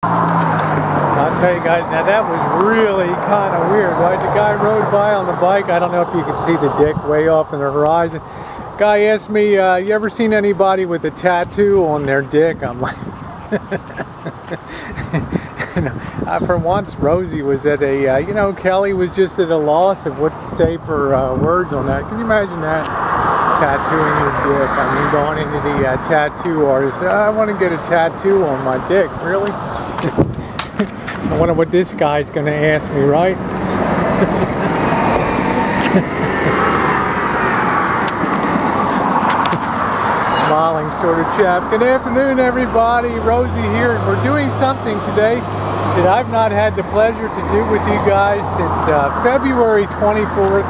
I'll tell you guys, now that was really kind of weird, right? The guy rode by on the bike. I don't know if you can see the dick way off in the horizon. Guy asked me, you ever seen anybody with a tattoo on their dick? I'm like, for once, Rosie was at a, you know, Kelly was just at a loss of what to say for words on that. Can you imagine that? Tattooing your dick. I mean, going into the tattoo artist. I want to get a tattoo on my dick. Really? I wonder what this guy's going to ask me, right? Smiling sort of chap. Good afternoon, everybody. Rosie here, and we're doing something today that I've not had the pleasure to do with you guys since February 24th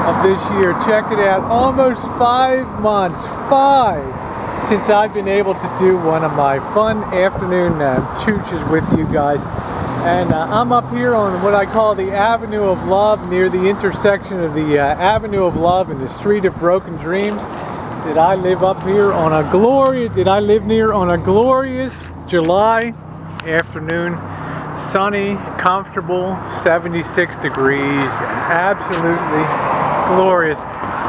of this year. Check it out. Almost 5 months. 5 since I've been able to do one of my fun afternoon chooches with you guys. And I'm up here on what I call the Avenue of Love, near the intersection of the Avenue of Love and the Street of Broken Dreams. Did I live up here on a glorious, July afternoon, sunny, comfortable, 76 degrees, and absolutely glorious.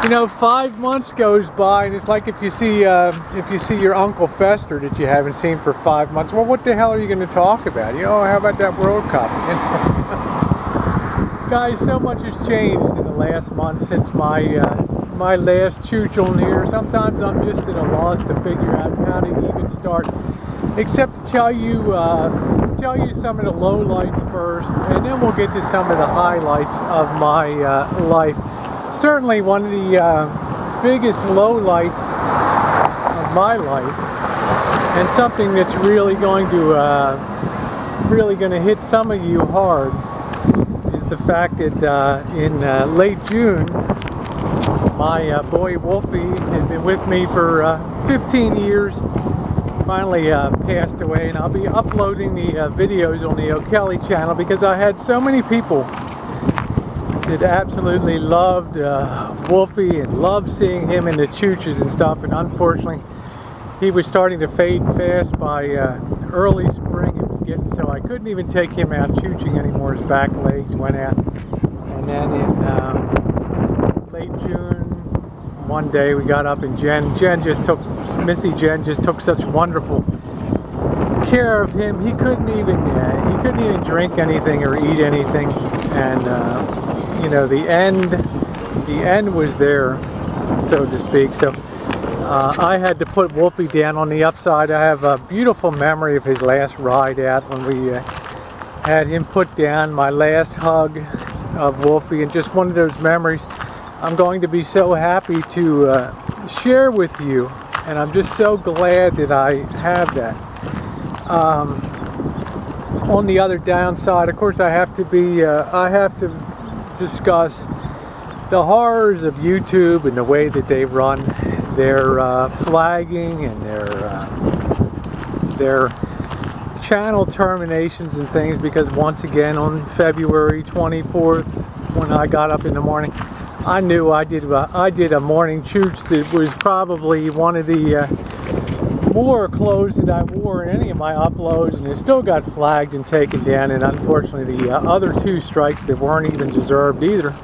You know, 5 months goes by, and it's like if you see your Uncle Fester that you haven't seen for 5 months. Well, what the hell are you going to talk about? You know, how about that World Cup? You know? Guys, so much has changed in the last month since my my last chooch on here. Sometimes I'm just at a loss to figure out how to even start, except to tell you some of the lowlights first, and then we'll get to some of the highlights of my life. Certainly one of the biggest lowlights of my life, and something that's really going to hit some of you hard, is the fact that in late June, my boy Wolfie had been with me for 15 years. Finally passed away, and I'll be uploading the videos on the O'Kelly channel because I had so many people that absolutely loved Wolfie and loved seeing him in the chooches and stuff, and unfortunately he was starting to fade fast by early spring. It was getting so I couldn't even take him out chooching anymore. His back legs went out. And then in late June, one day we got up, and Missy Jen just took such wonderful care of him. He couldn't even drink anything or eat anything, and you know, the end was there, so to speak. So I had to put Wolfie down on the upside. I have a beautiful memory of his last ride out when we had him put down, my last hug of Wolfie, and just one of those memories I'm going to be so happy to share with you, and I'm just so glad that I have that. On the other downside, of course, I have to discuss the horrors of YouTube and the way that they run their flagging and their channel terminations and things, because once again on February 24th, when I got up in the morning, I knew I did a morning chooch that was probably one of the more clothes that I wore in any of my uploads, and it still got flagged and taken down. And unfortunately, the other 2 strikes that weren't even deserved either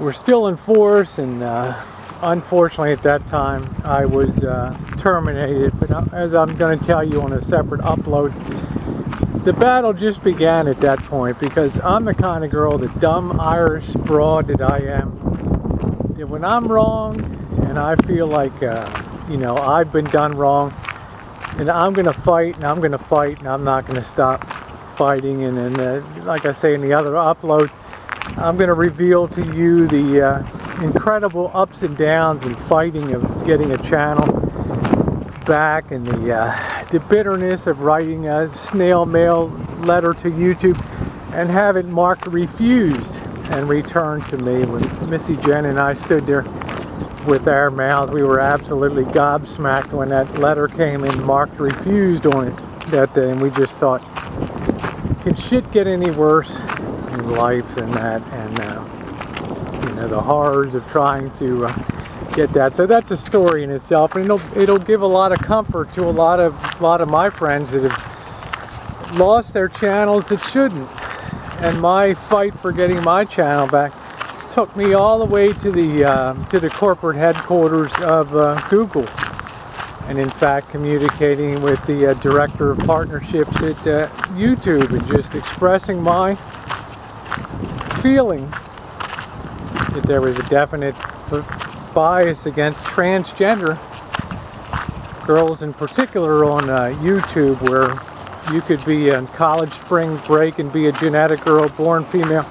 were still in force. And unfortunately, at that time, I was terminated. But as I'm going to tell you on a separate upload, the battle just began at that point, because I'm the kind of girl, the dumb Irish broad that I am, that when I'm wrong and I feel like you know, I've been done wrong, and I'm going to fight, and I'm going to fight, and I'm not going to stop fighting. And then, like I say in the other upload, I'm going to reveal to you the incredible ups and downs and fighting of getting a channel back, and the bitterness of writing a snail mail letter to YouTube and have it marked refused and returned to me. When Missy Jen and I stood there with our mouths, we were absolutely gobsmacked when that letter came in marked refused on it that day, and we just thought, can shit get any worse in life than that? And you know, the horrors of trying to get that. So that's a story in itself, and it'll give a lot of comfort to a lot of my friends that have lost their channels that shouldn't. And my fight for getting my channel back took me all the way to the corporate headquarters of Google. And in fact, communicating with the director of partnerships at YouTube and just expressing my feeling that there was a definite bias against transgender girls in particular on YouTube, where you could be on college spring break and be a genetic girl born female,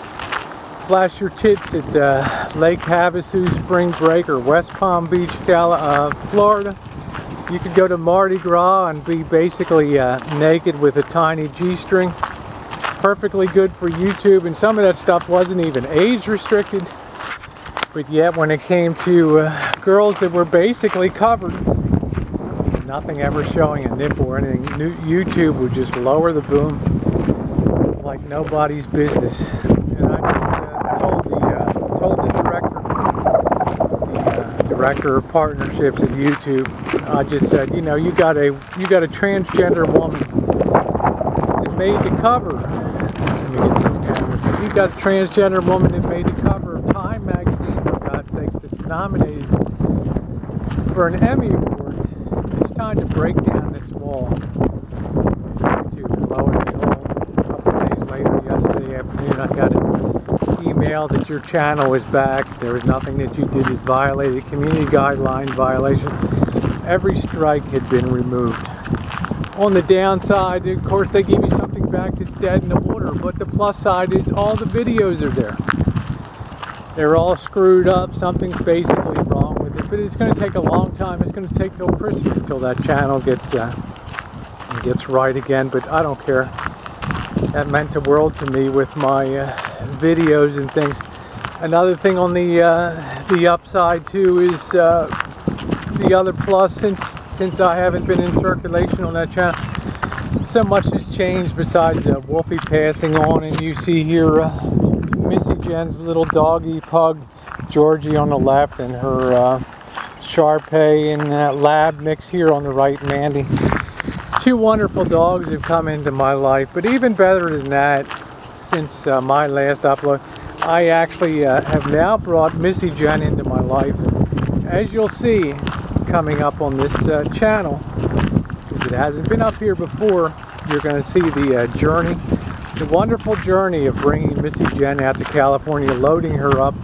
flash your tits at Lake Havasu spring break or West Palm Beach, Florida. You could go to Mardi Gras and be basically naked with a tiny G-string. Perfectly good for YouTube, and some of that stuff wasn't even age restricted. But yet when it came to girls that were basically covered, nothing ever showing a nipple or anything, YouTube would just lower the boom like nobody's business. And I just told the director of partnerships at YouTube, I just said, you know, you got a transgender woman that made the cover. Let me get this camera. So you got a transgender woman that made the cover of Time magazine, for God's sakes, that's nominated for an Emmy Award. It's time to break down this wall. Lo and behold, a couple of days later, yesterday afternoon, I got an email that your channel is back. There was nothing that you did that violated community guideline violation. Every strike had been removed. On the downside, of course, they give you something back that's dead in the water, but the plus side is all the videos are there. They're all screwed up. Something's basically wrong with it, but it's going to take a long time. It's going to take till Christmas till that channel gets right again, but I don't care. That meant the world to me with my videos and things. Another thing on the upside too is the other plus, since I haven't been in circulation on that channel, so much has changed besides Wolfie passing on, and you see here Missy Jen's little doggy pug Georgie on the left, and her Shar-Pei and lab mix here on the right, Mandy. Two wonderful dogs have come into my life, but even better than that, since my last upload, I actually have now brought Missy Jen into my life. And as you'll see coming up on this channel, because it hasn't been up here before, you're going to see the journey, the wonderful journey of bringing Missy Jen out to California, loading her up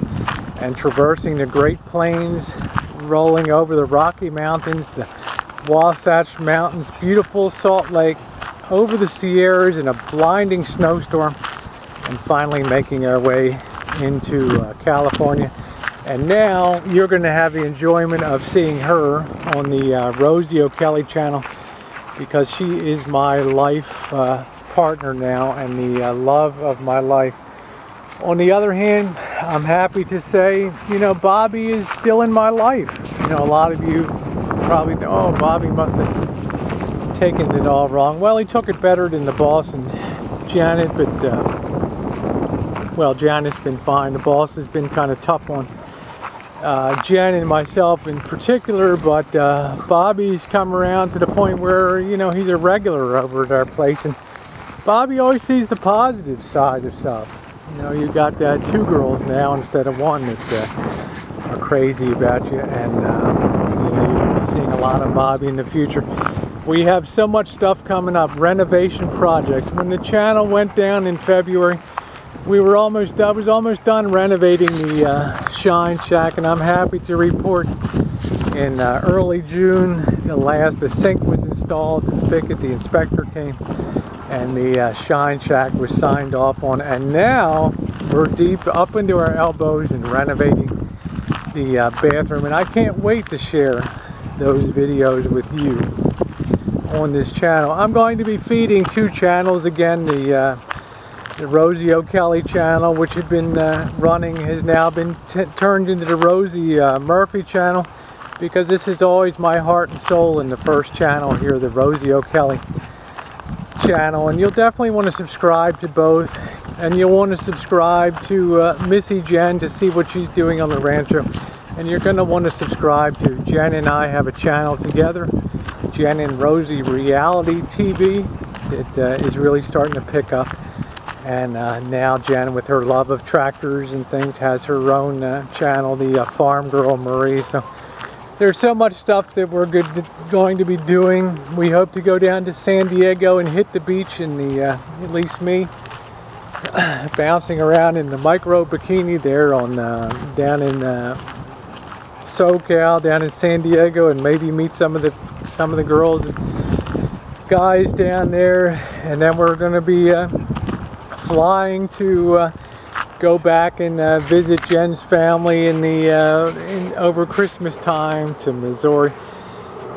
and traversing the Great Plains, rolling over the Rocky Mountains, the Wasatch Mountains, beautiful Salt Lake, over the Sierras in a blinding snowstorm, and finally making our way into California. And now you're going to have the enjoyment of seeing her on the Rosie O'Kelly channel, because she is my life partner now and the love of my life. On the other hand, I'm happy to say, you know, Bobby is still in my life. You know, a lot of you probably think, oh, Bobby must have taken it all wrong. Well, he took it better than the boss and Janet, but well, Janet's been fine. The boss has been kind of tough on Jen and myself in particular, but Bobby's come around to the point where, you know, he's a regular over at our place, and Bobby always sees the positive side of stuff. You know, you got two girls now instead of one that are crazy about you, and you know, you'll be seeing a lot of Bobby in the future. We have so much stuff coming up, renovation projects. When the channel went down in February, I was almost done renovating the Shine Shack, and I'm happy to report in early June, the sink was installed, the spigot, the inspector came, and the Shine Shack was signed off on, and now we're deep up into our elbows in renovating the bathroom, and I can't wait to share those videos with you on this channel. I'm going to be feeding two channels again. The Rosie O'Kelly channel, which had been running, has now been turned into the Rosie Murphy channel, because this is always my heart and soul in the first channel here, the Rosie O'Kelly channel. And you'll definitely want to subscribe to both, and you'll want to subscribe to Missy Jen to see what she's doing on the rancho, and you're going to want to subscribe to Jen and I have a channel together, Jen and Rosie Reality TV. It is really starting to pick up. And now Jen, with her love of tractors and things, has her own channel, the Farm Girl Marie. So there's so much stuff that we're going to be doing. We hope to go down to San Diego and hit the beach in the, at least me, bouncing around in the micro bikini there on down in SoCal, down in San Diego, and maybe meet some of the girls and guys down there. And then we're going to be flying to go back and visit Jen's family in the over Christmas time to Missouri,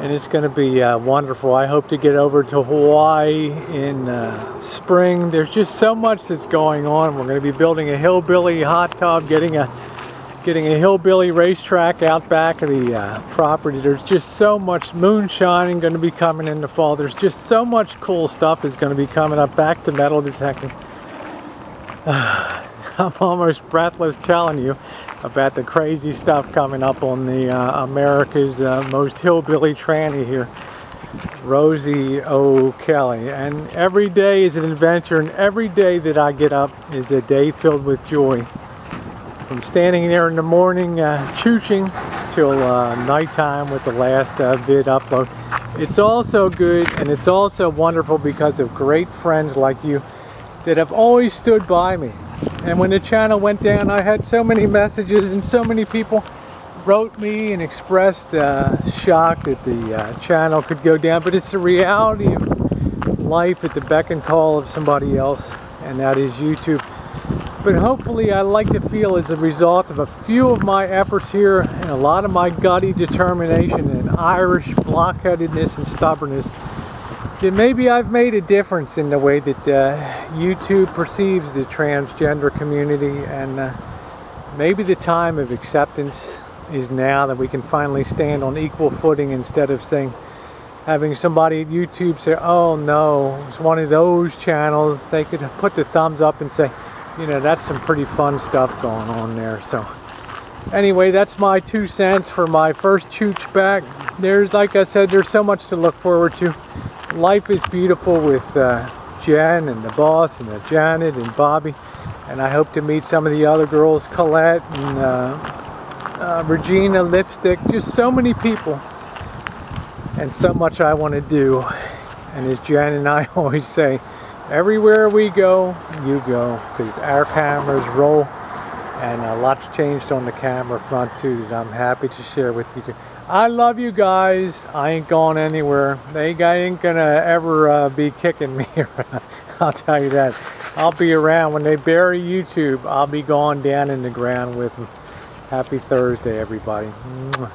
and it's going to be wonderful. I hope to get over to Hawaii in spring. There's just so much that's going on. We're going to be building a hillbilly hot tub, getting a hillbilly racetrack out back of the property. There's just so much moonshining going to be coming in the fall. There's just so much cool stuff is going to be coming up. Back to metal detecting. I'm almost breathless telling you about the crazy stuff coming up on the America's most hillbilly tranny here, Rosie O'Kelly. And every day is an adventure, and every day that I get up is a day filled with joy. From standing there in the morning chooching till nighttime with the last vid upload. It's also good, and it's also wonderful because of great friends like you that have always stood by me. And when the channel went down, I had so many messages, and so many people wrote me and expressed shock that the channel could go down. But it's the reality of life at the beck and call of somebody else, and that is YouTube. But hopefully, I like to feel, as a result of a few of my efforts here and a lot of my gutty determination and Irish blockheadedness and stubbornness, that maybe I've made a difference in the way that YouTube perceives the transgender community, and maybe the time of acceptance is now, that we can finally stand on equal footing, instead of having somebody at YouTube say, oh no, it's one of those channels. They could put the thumbs up and say, you know, that's some pretty fun stuff going on there. So anyway, that's my 2 cents for my first Chooch back. There's, like I said, there's so much to look forward to. Life is beautiful with Jen and the boss and Janet and Bobby, and I hope to meet some of the other girls, Colette and Regina, Lipstick, just so many people, and so much I want to do. And as Jen and I always say, everywhere we go, you go, because our cameras roll, and a lot's changed on the camera front too that I'm happy to share with you too. I love you guys. I ain't going anywhere. They ain't gonna ever be kicking me around. I'll tell you that. I'll be around. When they bury YouTube, I'll be going down in the ground with them. Happy Thursday, everybody. Mwah.